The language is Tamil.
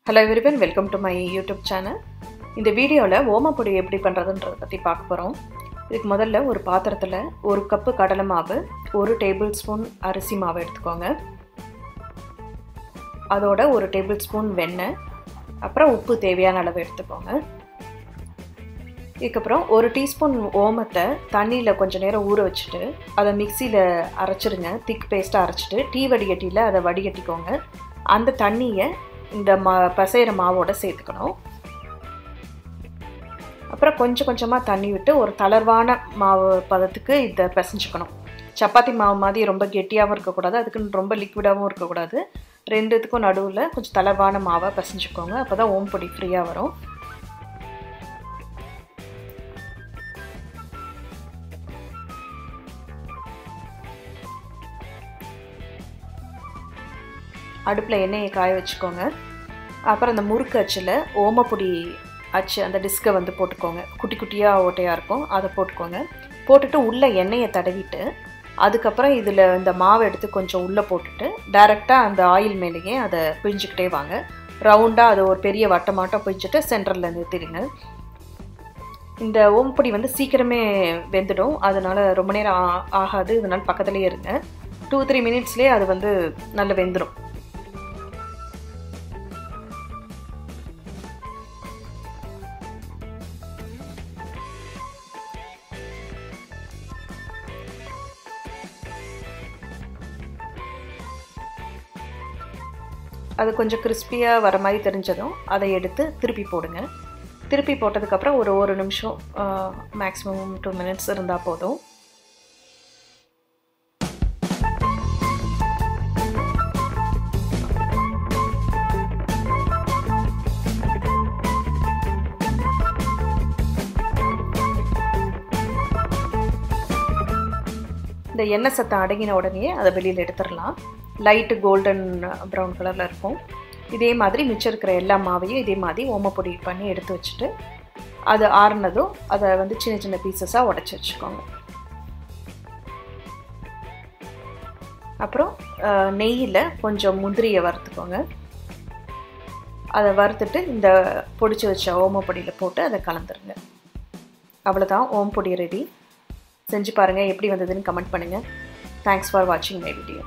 Hello everyone, welcome to my YouTube channel. இந்த வீடியோல ஓமப்பொடி எப்படி பண்றதுன்றத பத்தி பார்க்க போறோம். இதுக்கு முதல்ல ஒரு பாத்திரத்துல 1 கப் கடலை மாவு, 1 டேபிள்ஸ்பூன் அரிசி மாவு எடுத்துக்கோங்க. அதோட 1 டேபிள்ஸ்பூன் வெண்ணெய், அப்புறம் உப்பு தேவையான அளவு எடுத்துக்கோங்க. இதுக்கு அப்புறம் 1 டீஸ்பூன் ஓமத்தை தண்ணியில கொஞ்ச நேரம் ஊற வச்சிட்டு அதை மிக்ஸில அரைச்சிடுங்க. திக் பேஸ்டா அரைச்சிட்டு டீ வடிகட்டியில அதை வடிகட்டிக்கோங்க. அந்த தண்ணியை இந்த பசையிற மாவோட சேர்த்துக்கணும். அப்புறம் கொஞ்சம் கொஞ்சமாக தண்ணி விட்டு ஒரு தளர்வான மாவு பதத்துக்கு இதை பிசைஞ்சுக்கணும். சப்பாத்தி மாவு மாதிரி ரொம்ப கெட்டியாகவும் இருக்கக்கூடாது, அதுக்குன்னு ரொம்ப லிக்விடாகவும் இருக்கக்கூடாது. ரெண்டுத்துக்கும் நடுவில் கொஞ்சம் தளர்வான மாவை பிசைஞ்சுக்கோங்க. அப்போ தான் ஓம்பொடி ஃப்ரீயாக வரும். அடுப்பில் எண்ணெயை காய வச்சுக்கோங்க. அப்புறம் அந்த முறுக்கு அச்சில் ஓமப்பொடி அச்சு அந்த டிஸ்கை வந்து போட்டுக்கோங்க. குட்டி குட்டியாக ஓட்டையாக இருக்கும், அதை போட்டுக்கோங்க. போட்டுட்டு உள்ளே எண்ணெயை தடவிட்டு அதுக்கப்புறம் இதில் இந்த மாவை எடுத்து கொஞ்சம் உள்ளே போட்டுட்டு டைரெக்டாக அந்த ஆயில் மேலேயே அதை பிழிஞ்சிக்கிட்டே வாங்க. ரவுண்டாக அதை ஒரு பெரிய வட்டமாட்டம் பிழிஞ்சிட்டு சென்டரில் நிறுத்திடுங்க. இந்த ஓமப்பொடி வந்து சீக்கிரமே வெந்துடும், அதனால் ரொம்ப நேரம் ஆகாது. இதனால் பக்கத்துலேயே இருங்க. 2-3 மினிட்ஸ்லேயே அது வந்து நல்லா வெந்துடும். அது கொஞ்சம் கிறிஸ்பியாக வர மாதிரி தெரிஞ்சதும் அதை எடுத்து திருப்பி போடுங்க. திருப்பி போட்டதுக்கப்புறம் ஒரு நிமிஷம், மேக்ஸிமம் 2 மினிட்ஸ் இருந்தால் போதும். இந்த எண்ணெய் சத்தம் அடங்கின உடனே அதை வெளியில் எடுத்துடலாம். லைட்டு கோல்டன் ப்ரௌன் கலரில் இருக்கும். இதே மாதிரி மிச்சம் இருக்கிற எல்லா மாவையும் இதே மாதிரி ஓமப்பொடி பண்ணி எடுத்து வச்சுட்டு அது ஆறுனதும் அதை வந்து சின்ன சின்ன பீசஸாக உடச்சி வச்சுக்கோங்க. அப்புறம் நெய்யில் கொஞ்சம் முந்திரியை வறுத்துக்கோங்க. அதை வறுத்துட்டு இந்த பொடிச்சு வச்ச ஓமப்பொடியில் போட்டு அதை கலந்துருங்க. அவ்வளோதான், ஓமப்பொடி ரெடி. செஞ்சு பாருங்கள், எப்படி வந்ததுன்னு கமெண்ட் பண்ணுங்கள். தேங்க்ஸ் ஃபார் வாட்சிங் மை வீடியோ.